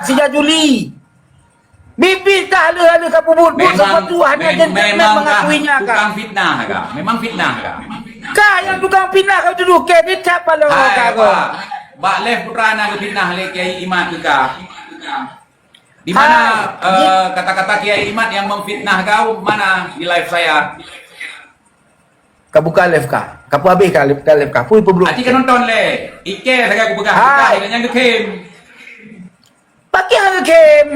si Jajuli. Bibit kah ada kapubut sesuatu hanya gentleman mengakuinya kah? Tukang fitnah kah? Memang fitnah kah? Kah yang tukang fitnah kau duduk kebit siapa lo kah kau? Bak lef putrana ke fitnah le Kiai Imat kah? Di mana kata-kata Kiai Imat yang memfitnah kau mana di live saya? Kau buka live kah? Kau habis kah live kah? Pui pun belum. Aci kan nonton le. Ike saya aku pegang kita dengan kekim. Pakai harga kem.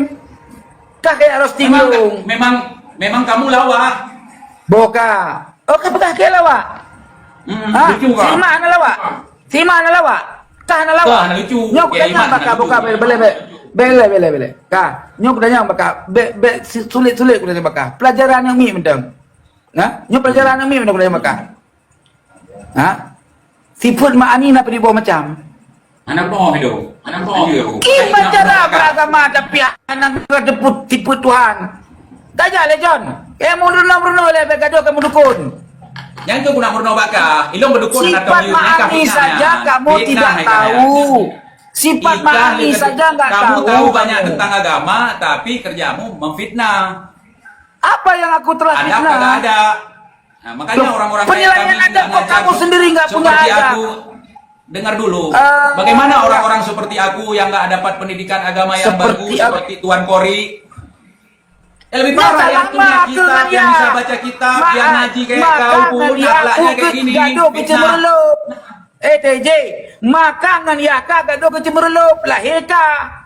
Kah kayak roasting dong. Memang kamu lawa. Boka. Oh kau pegang kayak lawa. Lucu kah? Si mana lawa? Si mana lawa? Kah na lawa? Kah lucu. Nyok tanya baka boka bele. Kah nyok tanya baka sulit kuda baka. Pelajaran yang mi mendang. Nah, nyok pelajaran yang mi mendang kuda baka. Ha? Siput mak ani nak pergi bawa macam. Anak bohong itu. Anak bohong itu. Gimana cara beragama tapi anak kedeput tipu Tuhan. Tanya le John. Kamu bruno le begado kamu dukun. Yang itu guna murno baka. Ilong berdukun Sifat Ma'ani saja kamu tidak tahu. Sifat Ma'ani saja enggak tahu. Kamu tahu banyak tentang agama tapi kerjamu memfitnah. Apa yang aku telah Anda fitnah? kagak ada. Nah, makanya orang-orang penilaian Anda kok kamu sendiri enggak punya seperti ada. aku. Dengar dulu, bagaimana orang-orang seperti aku yang nggak dapat pendidikan agama yang bagus seperti Tuan Kori? Lebih parah yang punya kitab, yang bisa baca kitab, yang ngaji kayak kau pun, akhlaknya kayak gini. TJ, makangan ya kak gaduh kecemerlup lahirkah?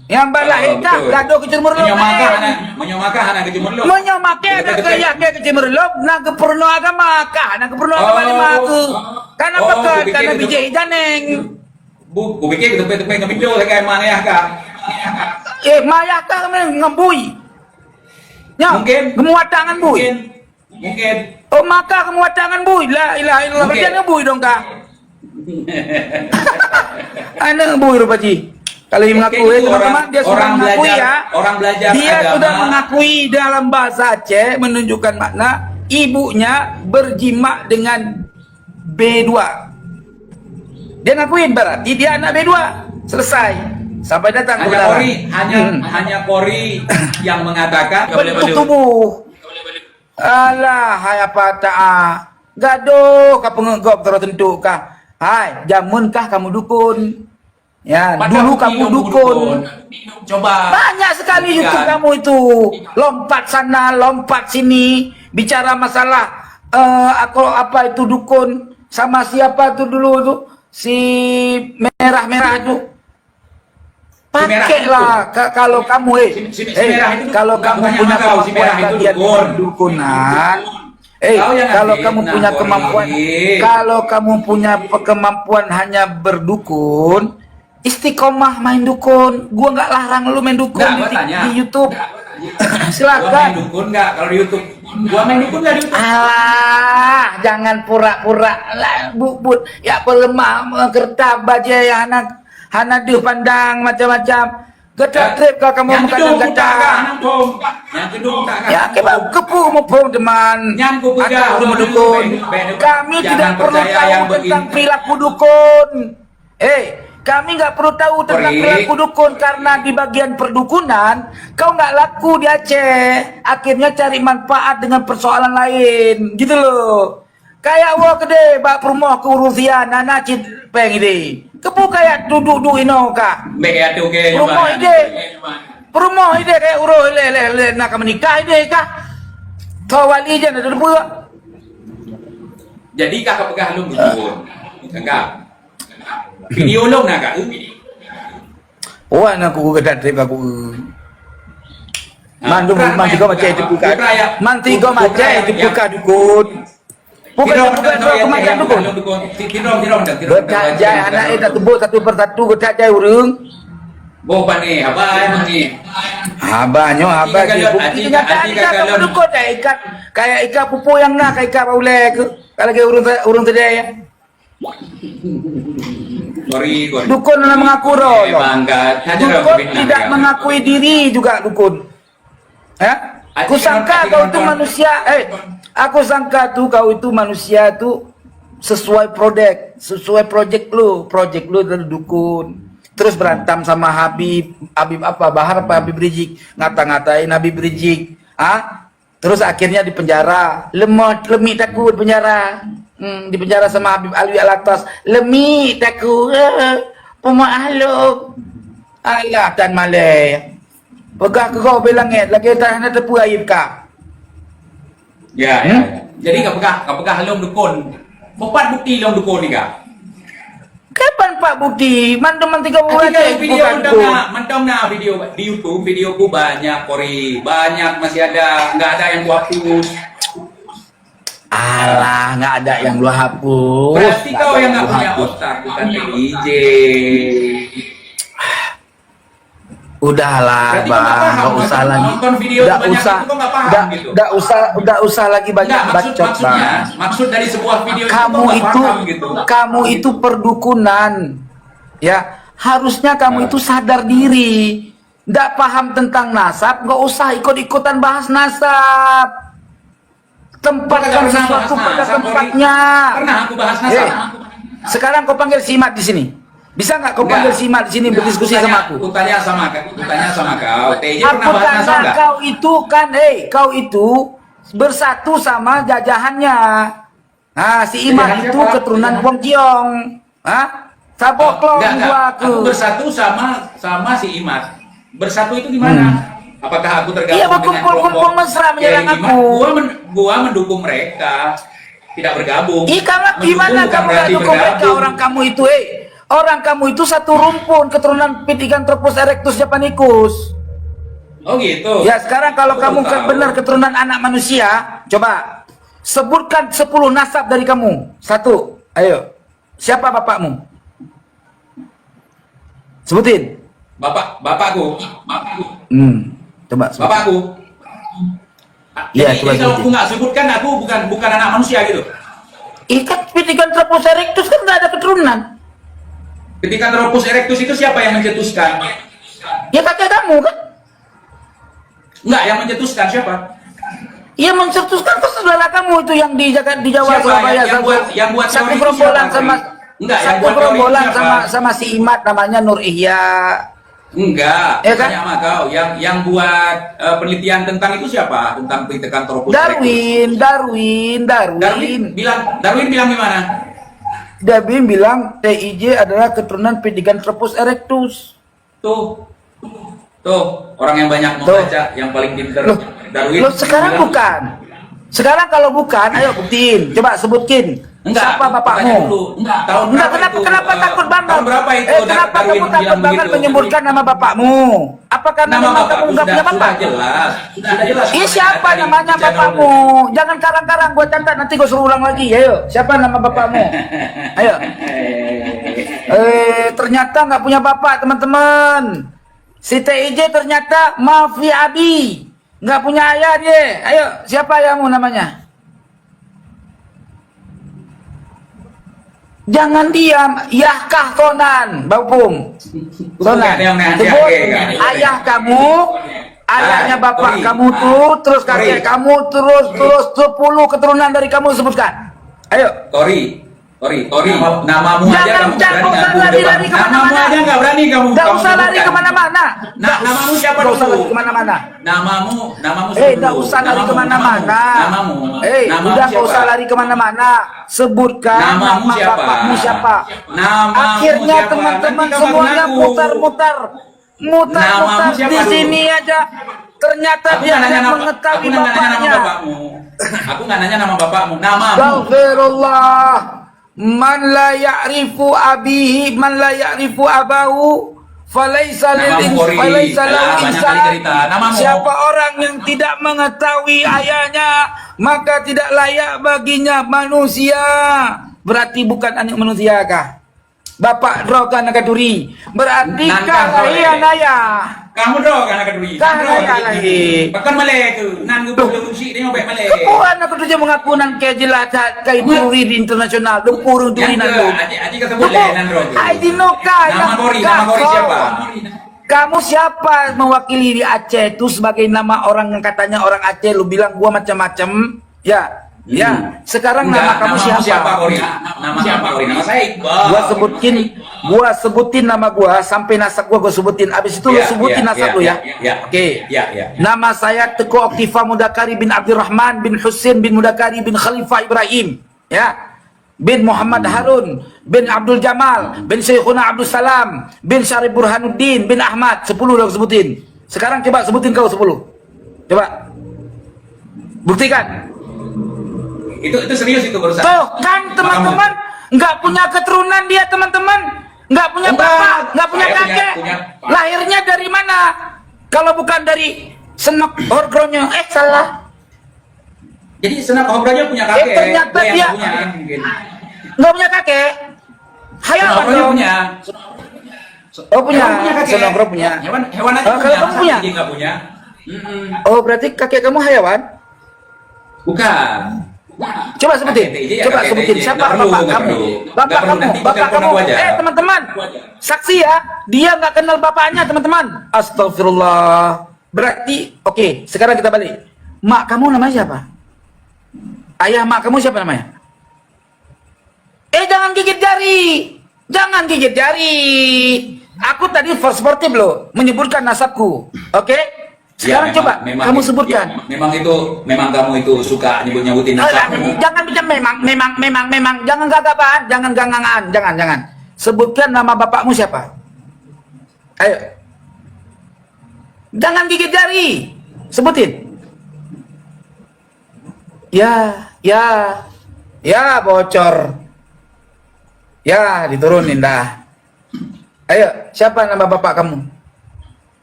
Yang balahirkah gaduh kecemerlup. Menyomakah anak kecemerlup. Menyomakah anak kecemerlup, nak keperlu agama kah? Nak keperlu agama lima aku. Karena betul, karena bijak janeng. Bu pikir tepe-tepe ngebindo kayak mana ya kak? Maya kah ngembui. Ya, mungkin kemuatangan bui. Mungkin. Oh maka kemuatangan bui. La ilaha illallah. Berarti ngebui dong kak. Anda ngebui rupaji. Kalau dia mengakui teman-teman dia sudah mengakui ya. Orang belajar dia agama. Sudah mengakui dalam bahasa Aceh menunjukkan makna ibunya berjima dengan B2. Dia ngakuin berarti dia anak B2. Selesai. Sampai datang hanya Kori yang mengatakan bentuk tubuh. Alah, hai apa ta'a. Gaduh ka pengegop tertentu kah? Hai, jamunkah kamu dukun? Ya, dulu kamu dukun. Coba. Banyak sekali YouTube kamu itu. Lompat sana, lompat sini, bicara masalah aku apa itu dukun sama siapa tuh dulu tuh si merah-merah itu. Pakailah kalau kamu kalau kamu punya kemampuan bagian dukunan, kalau kamu punya kemampuan, kalau kamu punya kemampuan hanya berdukun, istiqomah main dukun. Gua nggak larang lu main dukun di YouTube. Silakan. Main dukun nggak kalau di YouTube? Gua main dukun nggak di YouTube? Alah, jangan pura-pura lah, bubut. Ya pelemah kertas baja ya anak dia pandang macam-macam. Gedak trip kau kamu makan gedak. Yang kedua tak kan? Ya kepu mumpung teman. Nyangku Aku dukun. Kami tidak perlu tahu tentang perilaku dukun. Kami nggak perlu tahu tentang perilaku dukun karena di bagian perdukunan kau nggak laku di Aceh. Akhirnya cari manfaat dengan persoalan lain, gitu loh. Kayak wah gede bak rumah ke urusian anak cid peng ini. Kepu kayak duduk ino kak. Begitu ke rumah ide kayak uruh le nak menikah ide kak. Kau wali aja ada debu. Jadi kakak pegang lu dukun. Enggak. Video lu nak kak? Wah nak aku gedak trip aku. Mandu manti kau macam itu buka. Manti kau macam itu buka dukun. Bukan kematian dukun. Berjaya anak itu tebuk satu persatu berjaya urung. Bukan nih, apa emang nih? Abanyo, abah bukti kenyataan ikan dukun kayak ikan pupu yang nak kayak ikan paulek. Kalau kayak urung tadi ya. Sorry. Dukun mengaku roh. Dukun tidak mengakui diri juga dukun. Aku sangka kau itu manusia. Aku sangka tuh kau itu manusia tuh sesuai project lu dari dukun. terus berantem sama Habib apa Bahar apa Habib Rizik, ngata-ngatain Habib Rizik, terus akhirnya di penjara, lemit takut penjara, di penjara sama Habib Alwi Alatas, lemit takut, pemaklum, alah dan malay, pegah ke kau belangit, lagi tak nak tepu aib kah? Ya. Jadi kapag halong dukon, mupat bukti long dukon ni ka. Kapan Pak Bukti? Mandaman 3 bulan Video mantong na video di YouTube, videoku banyak Kori, banyak masih ada, nggak ada yang gua hapus. Alah, nggak ada yang lu hapus. Berarti kau yang nggak punya otak, bukan DJ. Udahlah, Berarti kau nggak Bang, paham, nggak usah lagi. nonton video Nggak sebanyak usah, itu kau nggak paham gitu. nggak usah lagi banyak bacot, Bang. Maksud dari sebuah video Kamu itu kau nggak itu, paham gitu. kamu itu perdukunan, ya. Harusnya kamu itu sadar diri. Nggak paham tentang nasab, nggak usah ikut-ikutan bahas nasab. Tempatkan sesuatu pada tempatnya. Pernah aku bahas nasab. Sekarang kau panggil si Imat di sini. Bisa nggak kau panggil si Imat di sini berdiskusi sama aku? Aku tanya sama kau. TJ pernah Aku bahas nasab tanya nggak? kau itu kan, kau itu bersatu sama jajahannya. Nah, si Imat Jajahan itu siapa? keturunan Wong Kiong. Saboklong Enggak. gua Aku bersatu sama si Imat. Bersatu itu gimana? Apakah aku tergabung Iya, dengan berkumpul-kumpul mesra menyerang Kiai Imat? aku. Gua mendukung mereka. Tidak bergabung. Gimana Mendukung bukan kamu nggak berarti dukung mereka? bergabung. Orang kamu itu satu rumpun keturunan Pithecanthropus erectus japanicus. Oh gitu. Ya, sekarang kalau Aku kamu baru tahu. benar keturunan anak manusia, coba sebutkan 10 nasab dari kamu. 1. Ayo. Siapa bapakmu? Sebutin. Bapakku. Coba sebutin. Bapakku. Iya, Jadi coba kalau sebutin. aku nggak sebutkan, aku bukan anak manusia gitu. Ikan Pithecanthropus erectus kan nggak ada keturunan. Pithecanthropus erectus itu siapa yang mencetuskan? Ya kakek kamu kan? Enggak, yang mencetuskan siapa? Iya, mencetuskan ke saudara kamu itu yang di Jawa Siapa? Surabaya. Yang buat satu teori itu gerombolan siapa, sama Kri? Enggak, yang satu buat teori itu gerombolan siapa? sama si Imat namanya Nur Ihya. Enggak, Ya kan? tanya sama kau. Yang buat penelitian tentang itu siapa? Tentang Pithecanthropus erectus. Darwin. Darwin bilang gimana? Darwin bilang TIJ adalah keturunan Pithecanthropus erectus. Tuh, orang yang banyak membaca, yang paling pintar. Darwin. Loh, sekarang bilang, bukan. Sekarang kalau bukan, ayo buktiin. Coba sebutin. Enggak, Siapa tanya bapakmu? dulu. Tahun Enggak, berapa itu? kenapa takut banget? Tahun berapa itu? Kenapa Darwin kamu takut bilang banget begitu? menyebutkan nama bapakmu? Apa karena Nama memang kamu bapakku nggak punya bapak? sudah jelas. Sudah jelas. Iya, siapa Dari namanya channel. bapakmu? Jangan karang-karang, gua catat nanti gua suruh ulang lagi. Ayo, siapa nama bapakmu? Ayo. Ternyata nggak punya bapak, teman-teman. Si TIJ ternyata mafia abi, nggak punya ayah dia. Ayo, siapa ayahmu namanya? Jangan diam, Yahkah Konan, Baupung. Sonan, sebut ayah kamu, ayahnya bapak kamu tuh, terus kakek kamu, terus 10 keturunan dari kamu sebutkan. Ayo. Tori, namamu aja kamu Jangan berani usah ngaku lari-lari depan. Namamu kemana-mana. aja nggak berani kamu. Nggak kamu usah lari sebutkan. kemana-mana. Namamu siapa Nggak usah dulu? lari kemana-mana. Namamu Nggak usah lari kemana-mana. Namamu Udah nggak usah lari kemana-mana. Sebutkan Namamu nama siapa? bapakmu siapa. Namamu Akhirnya siapa? teman-teman Nanti kamu semuanya ngaku. mutar-mutar Namamu siapa di dulu? sini aja. Ternyata Aku dia nggak nanya tidak nama, mengetahui aku nggak nanya nama bapaknya. bapakmu. Aku nggak nanya nama bapakmu, namamu. Astaghfirullah. Man la ya'rifu abihi, man la ya'rifu abahu, falaisa Namamu Kori. falaisa lahu Banyak kali insan. cerita. Namamu. Siapa orang yang tidak mengetahui ayahnya, maka tidak layak baginya manusia. Berarti bukan anak manusia kah? Bapak Droga Nagaduri. Berarti kalian ayah. Kamu dong anak kedui. Lagi. Bahkan malek tu. Nan gue belum si dia ngobek malek. Kepuan aku tu je mengaku nan ke jelas kai duri di internasional. Dempurung duri nan lu. Aji kesebut le nan dong. Hai dinoka. Nama Kori siapa? Kamu siapa mewakili di Aceh itu sebagai nama orang yang katanya orang Aceh, lu bilang gua macam-macam, ya. Ya, sekarang Enggak, nama kamu siapa? Kori? Nama siapa Kori? Nama saya Iqbal. Gua sebutin nama gua sampai nasab gua sebutin. Abis itu lu sebutin nasab lu ya. Oke. Ya. Nama saya Teguh Oktifa Mudakari bin Abdurrahman bin Husin bin Mudakari bin Khalifah Ibrahim. Ya. Bin Muhammad Harun bin Abdul Jamal bin Syekhuna Abdul Salam bin Syarif Burhanuddin bin Ahmad. 10 udah sebutin. Sekarang coba sebutin kau 10. Coba. Buktikan. Itu serius itu barusan. Tuh kan teman-teman nggak punya keturunan dia teman-teman, nggak punya bapak, nggak punya kakek. Lahirnya dari mana? Kalau bukan dari senok orgronya, salah. Jadi senok orgronya punya kakek. Ternyata dia nggak punya kakek. Hayawan dong. Punya. Oh punya. Senok orgro punya. Hewan aja kalau kamu punya? Dia nggak punya. Oh berarti kakek kamu hayawan? Bukan. Coba sebutin, coba sebutin siapa bapak kamu? Bapak kamu. Teman-teman, saksi ya, dia nggak kenal bapaknya teman-teman. Astagfirullah. Berarti, oke, sekarang kita balik. Mak kamu namanya siapa? Ayah mak kamu siapa namanya? Jangan gigit jari, jangan gigit jari. Aku tadi sportif loh, menyebutkan nasabku, oke? Sekarang ya, coba kamu sebutkan. Memang kamu itu suka nyebut-nyebutin nasabmu. Jangan bicara memang. Jangan gagapan, jangan gangangan, jangan. Sebutkan nama bapakmu siapa? Ayo. Jangan gigit jari. Sebutin. Ya bocor. Ya diturunin dah. Ayo, siapa nama bapak kamu?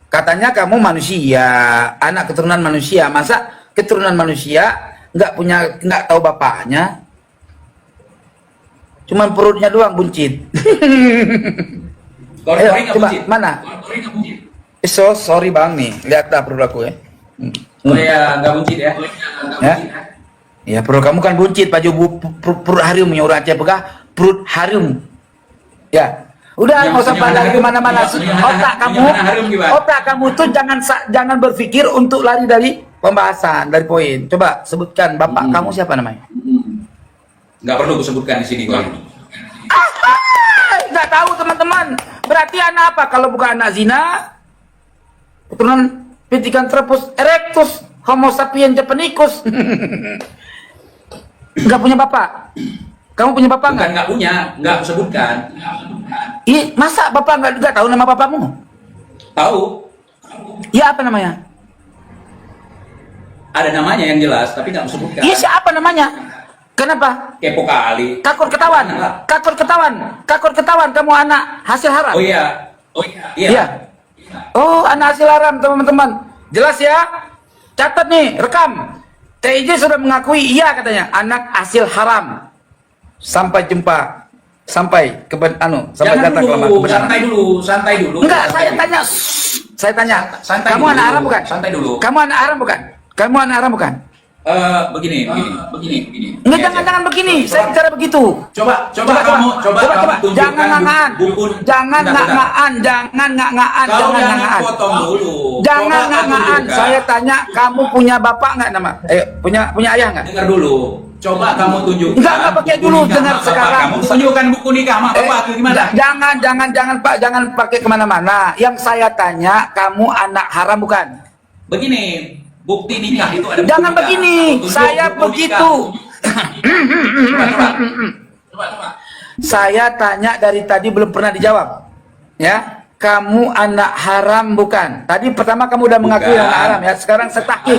Katanya kamu manusia, anak keturunan manusia. Masa keturunan manusia nggak tahu bapaknya? Cuman perutnya doang buncit. Ayo, coba mana? Sorry bang nih, lihat dah perut aku ya. Oh ya, nggak buncit ya? Ya perut kamu kan buncit, perut harum ya orang Aceh pegah, perut harum. Ya. Udah nggak usah lari kemana-mana. Otak kamu tuh jangan berpikir untuk lari dari pembahasan, dari poin. Coba sebutkan bapak kamu siapa namanya? Nggak perlu disebutkan di sini kok. Nggak tahu teman-teman. Berarti anak apa? Kalau bukan anak zina, keturunan Pithecanthropus erectus, Homo sapiens japonicus. Nggak punya bapak. Kamu punya bapak nggak? Nggak punya, nggak sebutkan. Masa bapak nggak tahu nama bapakmu? Tahu. Ya apa namanya? Ada namanya yang jelas, tapi nggak sebutkan. Iya siapa namanya? Kenapa? Kepo kali. Takut ketahuan. Takut ketahuan kamu anak hasil haram. Oh iya. Oh anak hasil haram teman-teman. Jelas ya? Catat nih, rekam. TIJ sudah mengakui iya katanya anak hasil haram. Sampai jumpa. Sampai sampai data santai dulu. Enggak, saya tanya. Kamu anak haram bukan? Santai dulu. Kamu anak haram bukan? Begini. Enggak, jangan begini. Saya bicara begitu. Coba kamu tunjukkan jangan ngangan. Jangan ngangan. Potong dulu. Jangan ngangan. Saya tanya, kamu punya bapak enggak nama? Punya ayah enggak? Dengar dulu. Coba kamu tunjukkan. Enggak pakai dulu, dengar sekarang. Kamu tunjukkan buku nikah mak bapak itu gimana? Jangan Pak, jangan pakai kemana-mana. Yang saya tanya, kamu anak haram bukan? Begini, bukti nikah itu ada. Jangan begini, saya begitu. Coba. Saya tanya dari tadi belum pernah dijawab. Ya, kamu anak haram bukan? Tadi pertama kamu udah mengakui anak haram ya. Sekarang setahkik.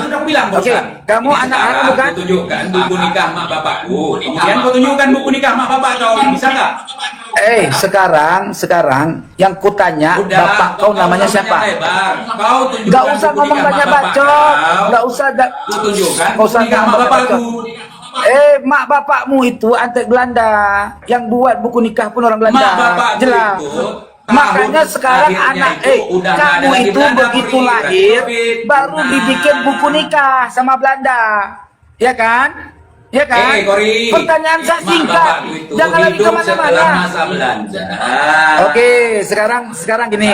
Oke, kamu anak haram bukan? Tunjukkan buku nikah mak bapakku. Kemudian kau tunjukkan buku nikah mak bapak kau. Bisa nggak? Sekarang yang kutanya bapak kau namanya siapa? Gak usah ngomong banyak bacot. Gak usah. Tunjukkan Gak usah nikah mak bapakku. Mak bapakmu itu antek Belanda. Yang buat buku nikah pun orang Belanda. Jelas. Makanya sekarang anak kamu itu begitu lahir baru dibikin buku nikah sama Belanda. Ya kan? Kori. Pertanyaan saya singkat. Jangan lagi kemana-mana. Oke, sekarang gini.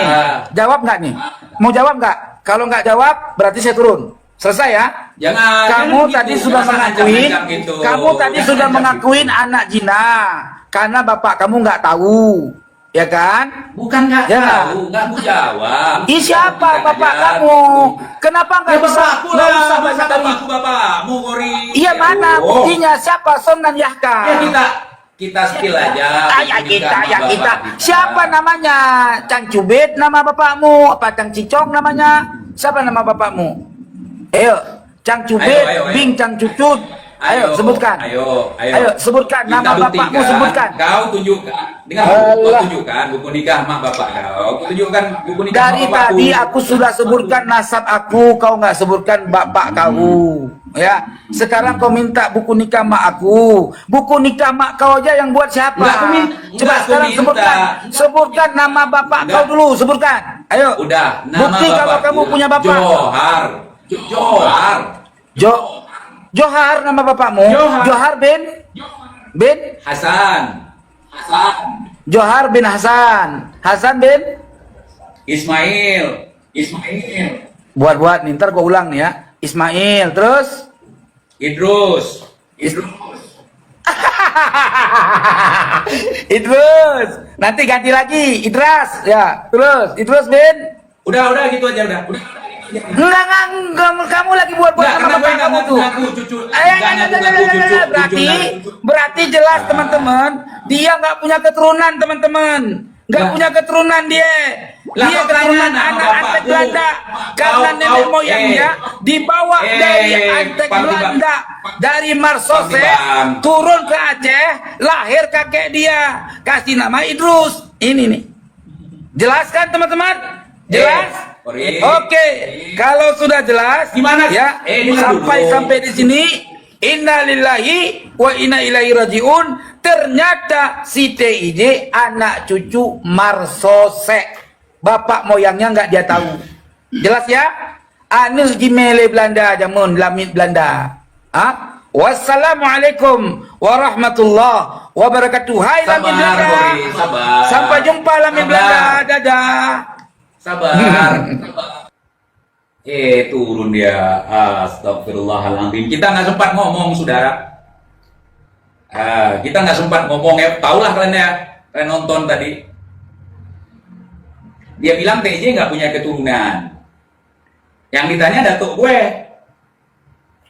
Jawab nggak nih? Mau jawab nggak? Kalau nggak jawab berarti saya turun. Selesai ya? Jangan. Kamu Jangan tadi gitu. sudah Jangan mengakuin, ancam-ancam gitu. kamu tadi Jangan sudah ancam mengakuin gitu. anak zina karena bapak kamu nggak tahu, ya kan? Bukan nggak Ya. tahu, nggak mau jawab. Siapa Bukan bapak aja. kamu? Kenapa Ya nggak bisa? bapakku Nggak lah, usah masa banyak dari. bapakmu Kori. Iya mana Oh. buktinya? Siapa Somnan Yahka? Ya kita spill aja. Ya kita, Nikah ya sama kita. bapak Siapa namanya? Cang Cubit nama bapakmu? Apa Cang Cicok namanya? Siapa nama bapakmu? Ayo, Cang Cubit, Ayo. Bing Cang Cucut. Ayo, sebutkan. Ayo, sebutkan Kita nama bapakmu, buktikan. sebutkan. Kau tunjukkan. Dengar, kau Alah. tunjukkan buku nikah mak bapak kau. Kau tunjukkan buku nikah Dari mak bapakku. tadi aku sudah sebutkan nasab aku, kau nggak sebutkan bapak kau. Ya, sekarang kau minta buku nikah mak aku. Buku nikah mak kau aja yang buat siapa? Nggak, aku minta. Coba Nggak, aku sekarang minta. sebutkan nama bapak Nggak. kau dulu, sebutkan. Ayo. Udah, nama Bukti kalau bapakku. kamu punya bapak. Johar. Johar. Johar nama bapakmu. Johar. Bin Hasan. Johar bin Hasan. Hasan bin Ismail. buat nih, ntar gua ulang nih ya. Ismail, terus Idrus. Idrus. Nanti ganti lagi Idras ya. Terus Idrus bin. Udah gitu aja udah. Enggak, kamu lagi buat Nggak, nama karena gue bapak nggak kamu ngaku tuh. ngaku cucu. Ayo, Nggak ngaku cucu. berarti jelas Ah. teman-teman, dia nggak punya keturunan teman-teman, nggak Lah. punya keturunan dia. Lah, Dia kau keturunan tanya nama anak Antek bapakku. Belanda karena Kau- nenek moyangnya dibawa dari Antek Pak Tiba. Belanda dari Marsose Pak Tiba. turun ke Aceh, lahir kakek dia, kasih nama Idrus. Ini nih, jelaskan teman-teman, jelas? Ori. Oke, kalau sudah jelas, Gimana? ya, Dengar sampai dulu. di sini, innalillahi wa inna ilaihi rajiun. Ternyata si TIJ anak cucu Marsose, bapak moyangnya nggak dia tahu. Jelas ya? Anus Gimele Belanda, jamun lamit Belanda. Ah? Wassalamualaikum warahmatullahi wabarakatuh. Hai Sabar, lamit Belanda. Boris, sabar. Sampai jumpa lamit Sabar. Belanda. Dadah. Sabar. Turun dia. Astagfirullahaladzim. Kita nggak sempat ngomong, saudara. Kita nggak sempat ngomong ya. Taulah kalian ya. Kalian nonton tadi. Dia bilang TJ nggak punya keturunan. Yang ditanya datuk gue.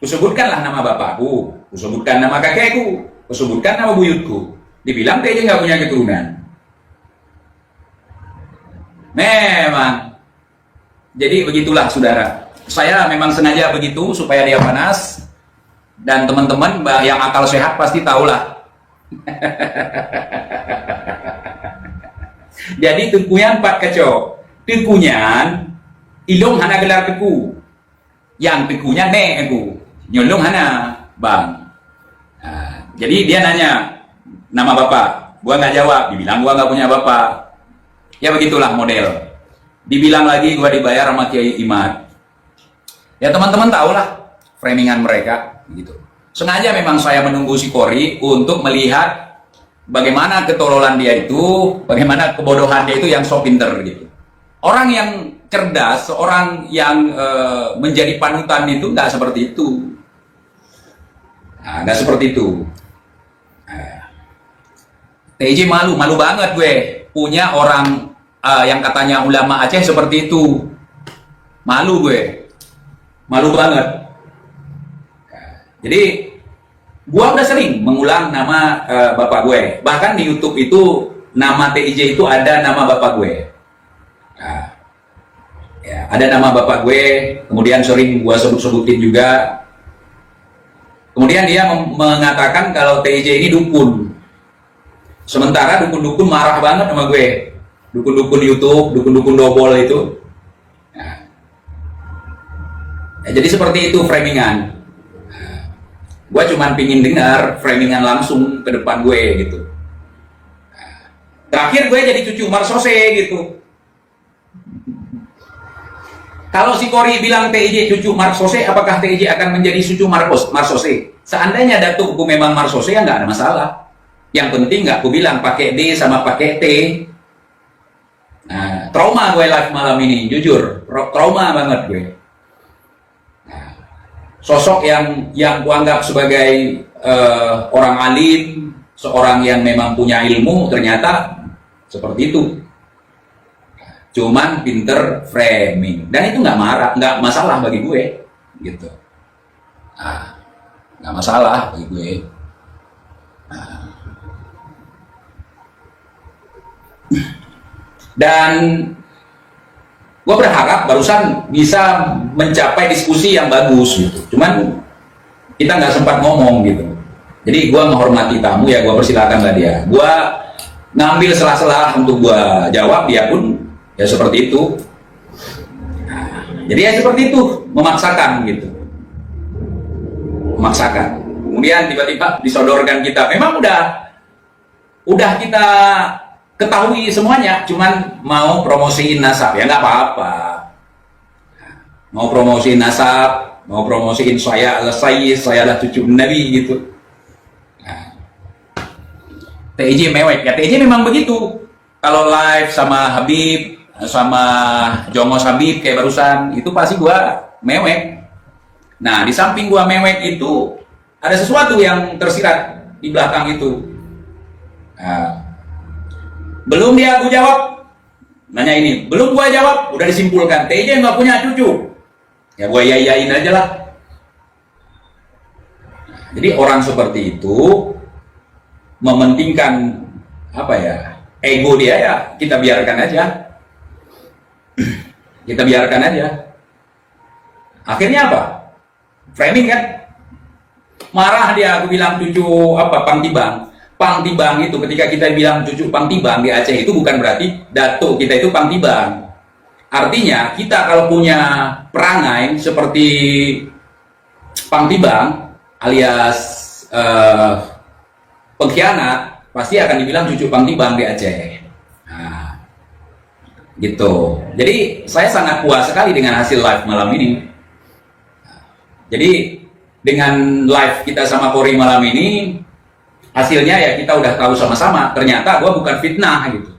Kusebutkanlah nama bapakku. Kusebutkan nama kakekku. Kusebutkan nama buyutku. Dibilang TJ nggak punya keturunan. Memang. Jadi begitulah saudara. Saya memang sengaja begitu supaya dia panas. Dan teman-teman yang akal sehat pasti tahulah. Jadi tengkuyan 4 kacau. Tengkunyan ilung hana gelar teku. Yang tengkunya ne aku. Nyolong hana bang. Jadi dia nanya nama bapak. Gua nggak jawab. Dibilang gua nggak punya bapak. Ya begitulah model. Dibilang lagi gua dibayar sama Kiai Imad. Ya teman-teman tahulah framingan mereka gitu. Sengaja memang saya menunggu si Kori untuk melihat bagaimana ketololan dia itu, bagaimana kebodohan dia itu yang so pinter gitu. Orang yang cerdas, orang yang menjadi panutan itu nggak seperti itu. Nah, nggak seperti itu. TJ malu banget gue punya orang yang katanya ulama Aceh seperti itu. Malu gue. Malu banget. Jadi gua udah sering mengulang nama bapak gue. Bahkan di YouTube itu nama TIJ itu ada nama bapak gue. Nah, ya, ada nama bapak gue, kemudian sering gua sebut-sebutin juga. Kemudian dia mengatakan kalau TIJ ini dukun. Sementara dukun-dukun marah banget sama gue. Dukun-dukun YouTube, dukun-dukun dobol itu. Nah, ya, jadi seperti itu framingan. Nah, gue cuman pingin dengar framingan langsung ke depan gue gitu. Nah, terakhir gue jadi cucu Marsose gitu. Kalau si Kori bilang TIJ cucu Marsose, apakah TIJ akan menjadi cucu Marsose? Seandainya datukku memang Marsose ya nggak ada masalah. Yang penting nggak aku bilang pakai D sama pakai T. Nah, trauma gue live malam ini, jujur, trauma banget gue. Nah, sosok yang kuanggap sebagai orang alim, seorang yang memang punya ilmu, ternyata seperti itu. Cuman pinter framing, dan itu nggak masalah bagi gue, gitu. Nggak masalah bagi gue. Dan gue berharap barusan bisa mencapai diskusi yang bagus gitu. Cuman kita nggak sempat ngomong gitu. Jadi gue menghormati tamu ya, gue persilakan lah dia. Gue ngambil sela-sela untuk gue jawab, dia pun ya seperti itu. Jadi ya seperti itu, memaksakan gitu. Memaksakan. Kemudian tiba-tiba disodorkan kita. Memang udah kita ketahui semuanya, cuman mau promosiin nasab ya nggak apa-apa. Mau promosiin nasab, mau promosiin saya adalah cucu Nabi gitu. TJ mewek ya, TJ memang begitu. Kalau live sama Habib, sama Jongos Habib kayak barusan, itu pasti gua mewek. Nah, di samping gua mewek itu ada sesuatu yang tersirat di belakang itu. Nah, belum dia aku jawab, nanya ini, belum gua jawab, udah disimpulkan, TJ nggak punya cucu. Ya gua yayain aja lah. Jadi orang seperti itu mementingkan apa ya, ego dia ya, kita biarkan aja. Kita biarkan aja. Akhirnya apa? Framing kan? Marah dia, aku bilang cucu apa, Pangtibang. Pangtibang itu ketika kita bilang cucu Pangtibang di Aceh itu bukan berarti datuk kita itu Pangtibang. Artinya kita kalau punya perangai seperti Pangtibang alias pengkhianat, pasti akan dibilang cucu Pangtibang di Aceh. Nah, gitu. Jadi saya sangat puas sekali dengan hasil live malam ini. Jadi dengan live kita sama Kori malam ini, hasilnya ya kita udah tahu sama-sama. Ternyata gue bukan fitnah gitu.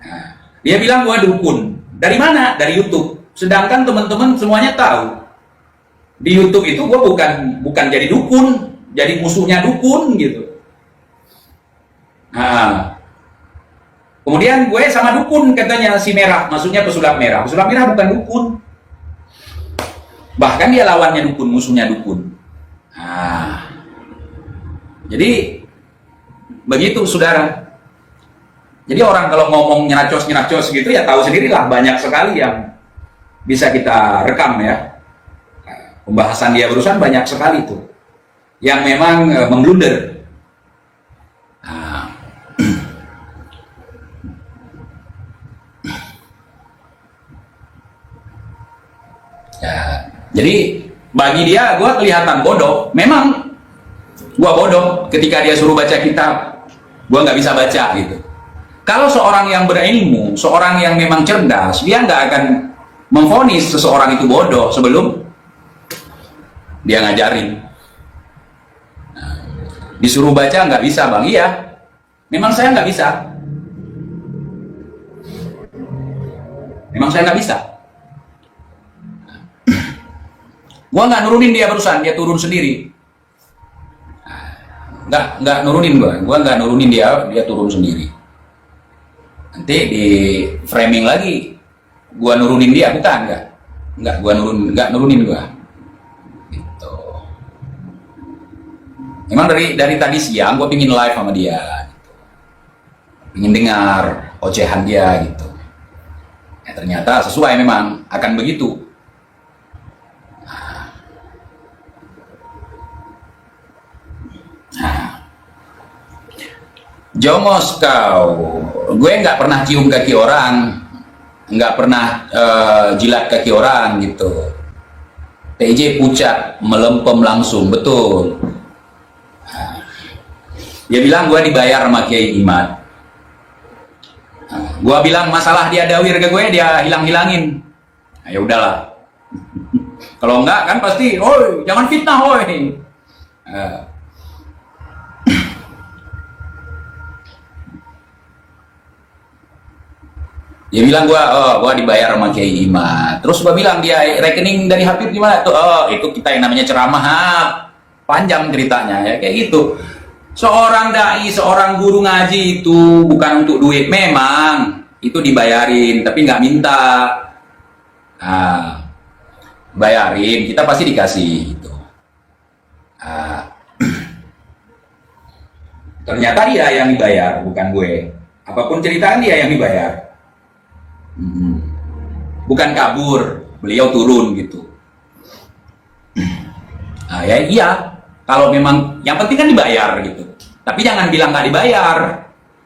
Nah, dia bilang gue dukun. Dari mana? Dari YouTube. Sedangkan teman-teman semuanya tahu di YouTube itu gue bukan jadi dukun, jadi musuhnya dukun gitu. Nah, kemudian gue sama dukun katanya si Merah, maksudnya pesulap merah. Pesulap merah bukan dukun. Bahkan dia lawannya dukun, musuhnya dukun. Nah, jadi begitu saudara. Jadi orang kalau ngomong nyeracos gitu ya tahu sendirilah, banyak sekali yang bisa kita rekam ya. Pembahasan dia barusan banyak sekali tuh yang memang memblunder. Nah, ya, jadi bagi dia gue kelihatan bodoh. Memang gue bodoh ketika dia suruh baca kitab, gue nggak bisa baca gitu. Kalau seorang yang berilmu, seorang yang memang cerdas, dia nggak akan memvonis seseorang itu bodoh sebelum dia ngajarin. Nah, disuruh baca nggak bisa bang, iya. Memang saya nggak bisa. Memang saya nggak bisa. Gua nggak nurunin dia barusan, dia turun sendiri. Nggak nurunin gua nggak nurunin dia turun sendiri. Nanti di framing lagi, gua nurunin dia, bukan nggak nurunin gua. Gitu. Memang dari tadi siang gua pingin live sama dia, gitu. Pingin dengar ocehan dia gitu. Ya, ternyata sesuai memang akan begitu. Jongos kau, gue nggak pernah cium kaki orang, nggak pernah jilat kaki orang gitu. TJ pucat, melempem langsung, betul. Dia bilang gue dibayar sama Kiai Imad. Gue bilang masalah dia dawir ke gue, dia hilang-hilangin. Nah, ya udahlah. Kalau enggak kan pasti, oi jangan fitnah, oi. Dia bilang gua dibayar sama Kiai Imad. Terus gua bilang, dia rekening dari Habib gimana tuh? Itu kita yang namanya ceramah. Panjang ceritanya ya kayak gitu. Seorang dai, seorang guru ngaji itu bukan untuk duit, memang itu dibayarin, tapi nggak minta. Nah, bayarin, kita pasti dikasih gitu. Nah, ternyata dia yang dibayar, bukan gue. Apapun ceritaan dia yang dibayar. Bukan kabur, beliau turun gitu. Nah, ya iya, kalau memang yang penting kan dibayar gitu. Tapi jangan bilang nggak dibayar.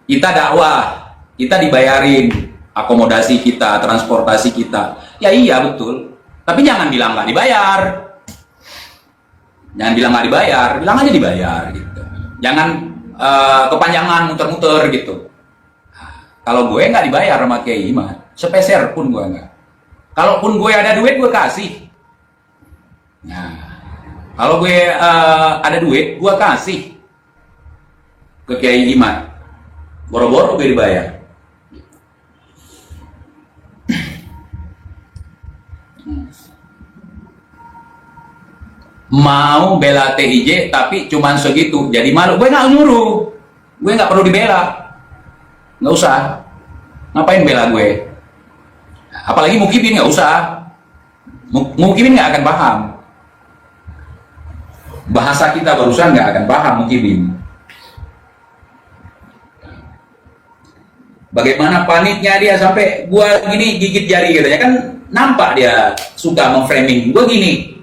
Kita dakwah, kita dibayarin akomodasi kita, transportasi kita. Ya iya betul. Tapi jangan bilang nggak dibayar. Jangan bilang nggak dibayar, bilang aja dibayar gitu. Jangan kepanjangan muter-muter gitu. Nah, kalau gue nggak dibayar sama Kiai Imad, sepeser pun gue nggak. Kalaupun gue ada duit, gue kasih. Nah, kalau gue ada duit, gue kasih ke Kiai Imad. Boro-boro gue dibayar. Mau bela TIJ tapi cuman segitu, jadi malu. Gue nggak nyuruh, gue nggak perlu dibela, nggak usah. Ngapain bela gue? Apalagi Mukibin, nggak usah. Mukibin nggak akan paham. Bahasa kita barusan nggak akan paham Mukibin. Bagaimana paniknya dia sampai gua gini gigit jari gitu ya kan, nampak dia suka memframing gua gini.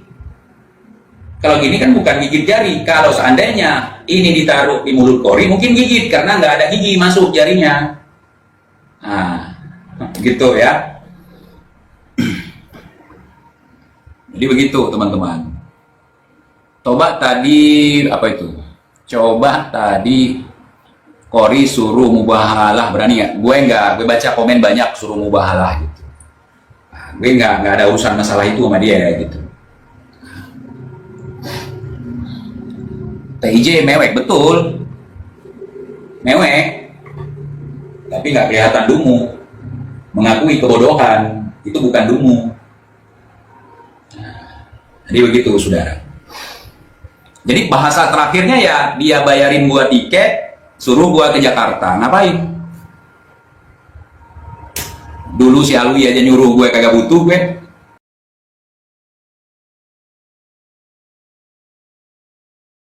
Kalau gini kan bukan gigit jari. Kalau seandainya ini ditaruh di mulut Kori mungkin gigit karena nggak ada gigi masuk jarinya. Nah, gitu ya. Jadi begitu teman-teman. Coba tadi apa itu? Coba tadi Kori suruh mubahalah, berani nggak? Gue baca komen banyak suruh mubahalah gitu. Nah, gue nggak ada urusan masalah itu sama dia gitu. TIJ mewek betul, mewek, tapi nggak kelihatan dungu, mengakui kebodohan itu bukan dungu. Jadi begitu saudara. Jadi bahasa terakhirnya ya dia bayarin gua tiket, suruh gua ke Jakarta. Ngapain? Dulu si Alwi aja nyuruh gue kagak butuh gue.